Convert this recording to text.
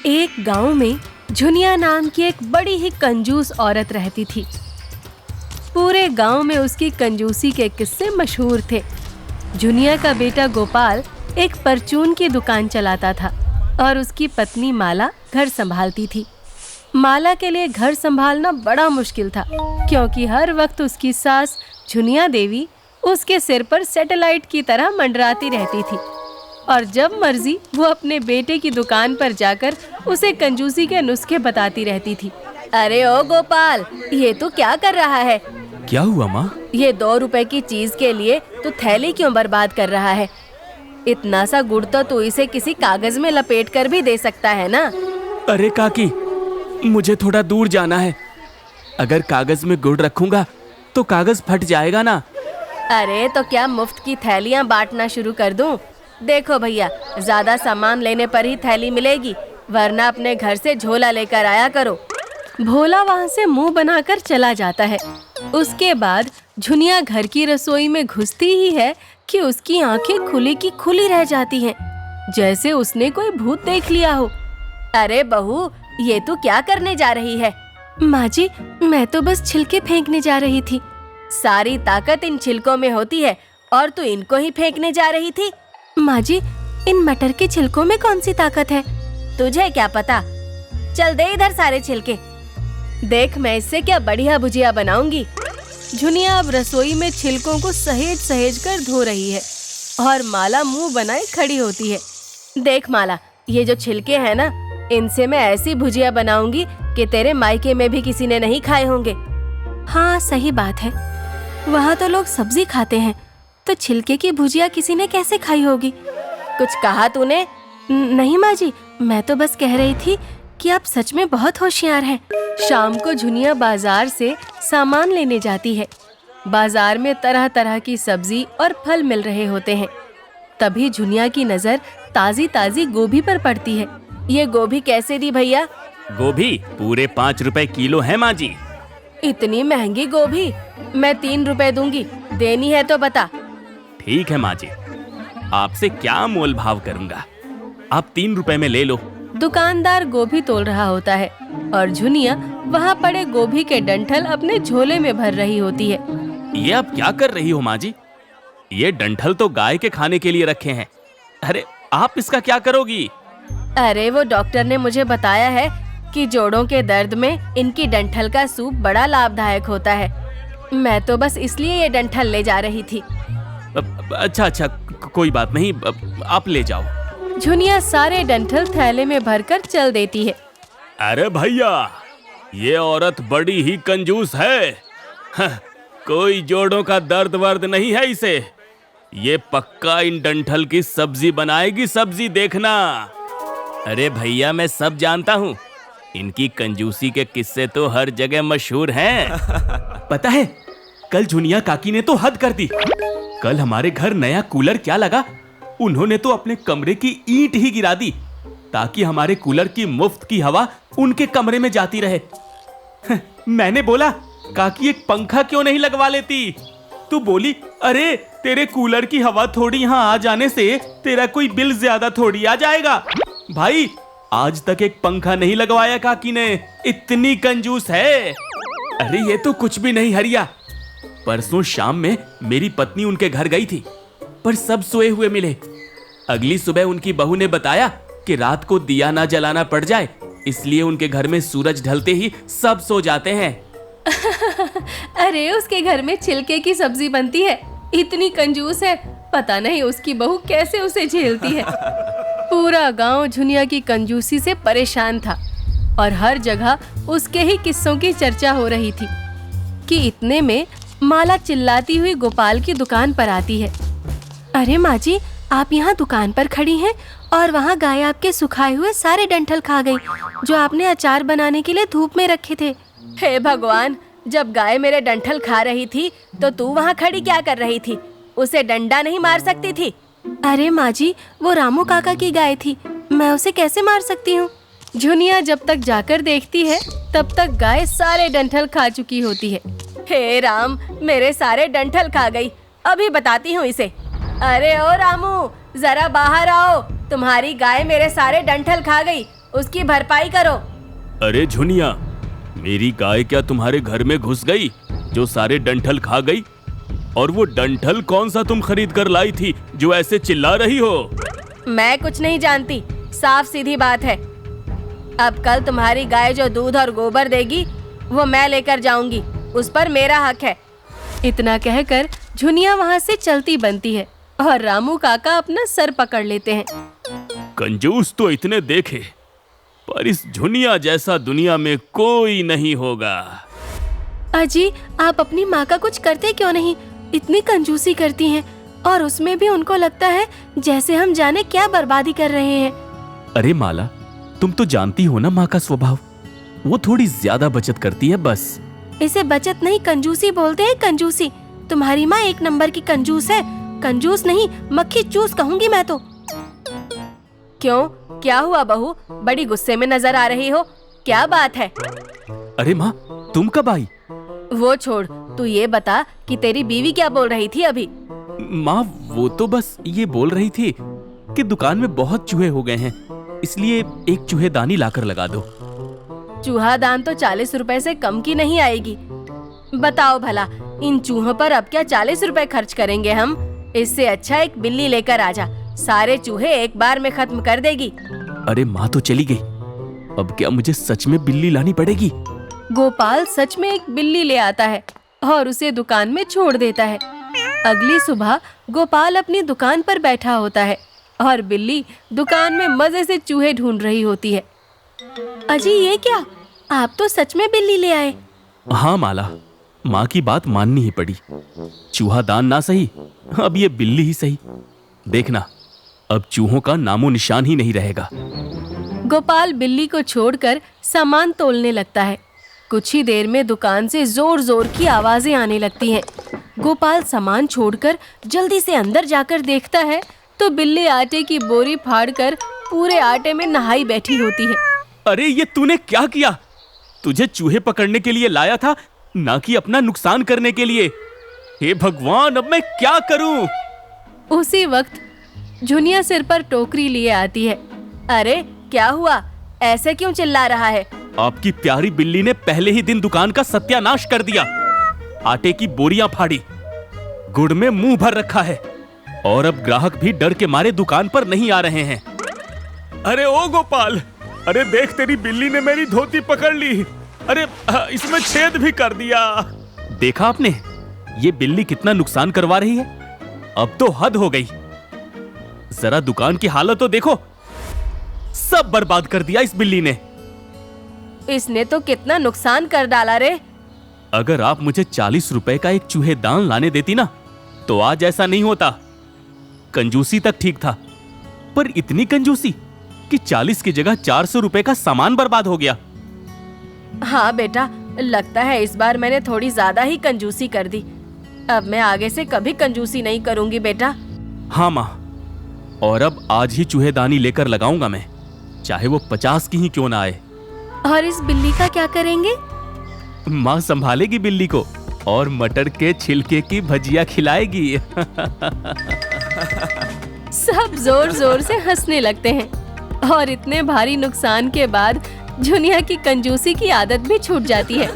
एक गांव में झुनिया नाम की एक बड़ी ही कंजूस औरत रहती थी। पूरे गांव में उसकी कंजूसी के किस्से मशहूर थे। झुनिया का बेटा गोपाल एक परचून की दुकान चलाता था और उसकी पत्नी माला घर संभालती थी। माला के लिए घर संभालना बड़ा मुश्किल था, क्योंकि हर वक्त उसकी सास झुनिया देवी उसके सिर पर सैटेलाइट की तरह मंडराती रहती थी और जब मर्जी वो अपने बेटे की दुकान पर जाकर उसे कंजूसी के नुस्खे बताती रहती थी। अरे ओ गोपाल, ये तू क्या कर रहा है? क्या हुआ माँ? ये 2 रुपए की चीज के लिए तू थैली क्यों बर्बाद कर रहा है? इतना सा गुड़ तो तू इसे किसी कागज में लपेट कर भी दे सकता है ना। अरे काकी, मुझे थोड़ा दूर जाना है। अगर कागज में गुड़ रखूंगा तो कागज फट जाएगा ना। अरे तो क्या मुफ्त की थैलियाँ बांटना शुरू कर दूं? देखो भैया, ज्यादा सामान लेने पर ही थैली मिलेगी, वरना अपने घर से झोला लेकर आया करो। भोला वहाँ से मुंह बनाकर चला जाता है। उसके बाद झुनिया घर की रसोई में घुसती ही है कि उसकी आंखें खुली की खुली रह जाती हैं, जैसे उसने कोई भूत देख लिया हो। अरे बहू, ये तू क्या करने जा रही है? माँ जी, मैं तो बस छिलके फेंकने जा रही थी। सारी ताकत इन छिलकों में होती है और तू इनको ही फेंकने जा रही थी? माँ जी, इन मटर के छिलकों में कौन सी ताकत है? तुझे क्या पता? चल दे इधर सारे छिलके। देख, मैं इससे क्या बढ़िया भुजिया बनाऊंगी। झुनिया अब रसोई में छिलकों को सहेज सहेज कर धो रही है और माला मुंह बनाए खड़ी होती है। देख माला, ये जो छिलके हैं ना, इनसे मैं ऐसी भुजिया बनाऊंगी कि तेरे मायके में भी किसी ने नहीं खाए होंगे। हाँ, सही बात है। वहाँ तो लोग सब्जी खाते हैं, तो छिलके की भुजिया किसी ने कैसे खाई होगी? कुछ कहा तूने? नहीं माँ जी, मैं तो बस कह रही थी कि आप सच में बहुत होशियार हैं। शाम को झुनिया बाजार से सामान लेने जाती है। बाजार में तरह तरह की सब्जी और फल मिल रहे होते हैं। तभी झुनिया की नजर ताजी ताजी गोभी पर पड़ती है। ये गोभी कैसे दी भैया? गोभी पूरे 5 रुपए किलो है माँ जी। इतनी महंगी गोभी? मैं 3 रुपए दूंगी, देनी है तो बता। ठीक है माँ जी, आपसे क्या मोल भाव करूंगा, आप 3 रुपए में ले लो। दुकानदार गोभी तोल रहा होता है और झुनिया वहाँ पड़े गोभी के डंठल अपने झोले में भर रही होती है। ये आप क्या कर रही हो माँ जी? ये डंठल तो गाय के खाने के लिए रखे हैं। अरे आप इसका क्या करोगी? अरे वो डॉक्टर ने मुझे बताया है कि जोड़ों के दर्द में इनकी डंठल का सूप बड़ा लाभदायक होता है। मैं तो बस इसलिए ये डंठल ले जा रही थी। अच्छा, कोई बात नहीं, आप ले जाओ। झुनिया सारे डंठल थैले में भरकर चल देती है। अरे भैया, ये औरत बड़ी ही कंजूस है। कोई जोड़ों का दर्द वर्द नहीं है इसे। ये पक्का इन डंठल की सब्जी बनाएगी, सब्जी देखना। अरे भैया, मैं सब जानता हूँ। इनकी कंजूसी के किस्से तो हर जगह मशहूर हैं। पता है, कल झुनिया काकी ने तो हद कर दी। कल हमारे घर नया कूलर क्या लगा, उन्होंने तो अपने कमरे की ईंट ही गिरा दी ताकि हमारे कूलर की मुफ्त की हवा उनके कमरे में जाती रहे। मैंने बोला, काकी एक पंखा क्यों नहीं लगवा लेती? तू बोली, अरे तेरे कूलर की हवा थोड़ी यहाँ आ जाने से तेरा कोई बिल ज्यादा थोड़ी आ जाएगा। भाई, आज तक एक पंखा नहीं लगवाया काकी ने, इतनी कंजूस है। अरे ये तो कुछ भी नहीं हरिया। परसों शाम में मेरी पत्नी उनके घर गई थी, पर सब सोए हुए मिले। अगली सुबह उनकी बहू ने बताया कि रात को दिया ना जलाना पड़ जाए, इसलिए उनके घर में सूरज ढलते ही सब सो जाते हैं। अरे उसके घर में छिलके की सब्जी बनती है, इतनी कंजूस है, पता नहीं उसकी बहू कैसे उसे झेलती है। पूरा गांव झुनिया की कंजूसी से परेशान था और हर जगह उसके ही किस्सों की चर्चा हो रही थी कि इतने में माला चिल्लाती हुई गोपाल की दुकान पर आती है। अरे माँ जी, आप यहाँ दुकान पर खड़ी हैं और वहाँ गाय आपके सुखाए हुए सारे डंठल खा गई जो आपने अचार बनाने के लिए धूप में रखे थे। हे भगवान, जब गाय मेरे डंठल खा रही थी तो तू वहाँ खड़ी क्या कर रही थी? उसे डंडा नहीं मार सकती थी? अरे माँ जी, वो रामू काका की गाय थी, मैं उसे कैसे मार सकती हूँ? झुनिया जब तक जाकर देखती है तब तक गाय सारे डंठल खा चुकी होती है। हे राम, मेरे सारे डंठल खा गई, अभी बताती हूँ इसे। अरे ओ रामू, जरा बाहर आओ, तुम्हारी गाय मेरे सारे डंठल खा गई, उसकी भरपाई करो। अरे झुनिया, मेरी गाय क्या तुम्हारे घर में घुस गई जो सारे डंठल खा गई? और वो डंठल कौन सा तुम खरीद कर लाई थी जो ऐसे चिल्ला रही हो? मैं कुछ नहीं जानती, साफ सीधी बात है। अब कल तुम्हारी गाय जो दूध और गोबर देगी वो मैं लेकर जाऊंगी, उस पर मेरा हक है। इतना कहकर झुनिया वहाँ से चलती बनती है और रामू काका अपना सर पकड़ लेते हैं। कंजूस तो इतने देखे, पर इस झुनिया जैसा दुनिया में कोई नहीं होगा। अजी, आप अपनी माँ का कुछ करते क्यों नहीं? इतनी कंजूसी करती हैं और उसमें भी उनको लगता है जैसे हम जाने क्या बर्बादी कर रहे हैं। अरे माला, तुम तो जानती हो ना माँ का स्वभाव, वो थोड़ी ज्यादा बचत करती है बस। इसे बचत नहीं कंजूसी बोलते हैं, कंजूसी। तुम्हारी माँ एक नंबर की कंजूस है। कंजूस नहीं, मक्खी चूस कहूंगी मैं तो। क्यों, क्या हुआ बहू? बड़ी गुस्से में नजर आ रही हो, क्या बात है? अरे माँ, तुम कब आई? वो छोड़, तू ये बता कि तेरी बीवी क्या बोल रही थी अभी? माँ, वो तो बस ये बोल रही थी कि दुकान में बहुत चूहे हो गए हैं, इसलिए एक चूहेदानी लाकर लगा दो। चूहा दान तो 40 रुपए से कम की नहीं आएगी। बताओ भला, इन चूहों पर अब क्या 40 रुपए खर्च करेंगे हम? इससे अच्छा एक बिल्ली लेकर आजा, सारे चूहे एक बार में खत्म कर देगी। अरे माँ तो चली गई, अब क्या मुझे सच में बिल्ली लानी पड़ेगी? गोपाल सच में एक बिल्ली ले आता है और उसे दुकान में छोड़ देता है। अगली सुबह गोपाल अपनी दुकान पर बैठा होता है और बिल्ली दुकान में मजे से चूहे ढूंढ रही होती है। अजी, ये क्या? आप तो सच में बिल्ली ले आए? हाँ माला, माँ की बात माननी ही पड़ी। चूहा दान ना सही, अब ये बिल्ली ही सही। देखना, अब चूहों का नामो निशान ही नहीं रहेगा। गोपाल बिल्ली को छोड़कर सामान तोलने लगता है। कुछ ही देर में दुकान से जोर जोर की आवाजें आने लगती हैं। गोपाल सामान छोड़कर जल्दी से अंदर जाकर देखता है तो बिल्ली आटे की बोरी फाड़कर पूरे आटे में नहाई बैठी होती है। अरे ये तूने क्या किया? तुझे चूहे पकड़ने के लिए लाया था, ना कि अपना नुकसान करने के लिए। हे भगवान, अब मैं क्या करूं? उसी वक्त झुनिया सिर पर टोकरी लिए आती है। अरे क्या हुआ? ऐसे क्यों चिल्ला रहा है? आपकी प्यारी बिल्ली ने पहले ही दिन दुकान का सत्यानाश कर दिया। आटे की बोरियां फाड़ी, गुड़ में मुंह भर रखा है और अब ग्राहक भी डर के मारे दुकान पर नहीं आ रहे हैं। अरे ओ गोपाल, अरे देख, तेरी बिल्ली ने मेरी धोती पकड़ ली। अरे इसमें छेद भी कर दिया। देखा आपने, ये बिल्ली कितना नुकसान करवा रही है। अब तो हद हो गई। जरा दुकान की हालत तो देखो, सब बर्बाद कर दिया इस बिल्ली ने। इसने तो कितना नुकसान कर डाला रे। अगर आप मुझे 40 रुपए का एक चूहेदान लाने देती ना, तो आज ऐसा नहीं होता। कंजूसी तक ठीक था, पर इतनी कंजूसी कि 40 की जगह 400 रुपए का सामान बर्बाद हो गया। हाँ बेटा, लगता है इस बार मैंने थोड़ी ज्यादा ही कंजूसी कर दी। अब मैं आगे से कभी कंजूसी नहीं करूंगी बेटा। हाँ माँ, और अब आज ही चूहेदानी लेकर लगाऊंगा मैं, चाहे वो 50 की ही क्यों ना आए। और इस बिल्ली का क्या करेंगे? माँ संभालेगी बिल्ली को और मटर के छिलके की भजिया खिलाएगी। सब जोर जोर से हंसने लगते हैं और इतने भारी नुकसान के बाद झुनिया की कंजूसी की आदत भी छूट जाती है।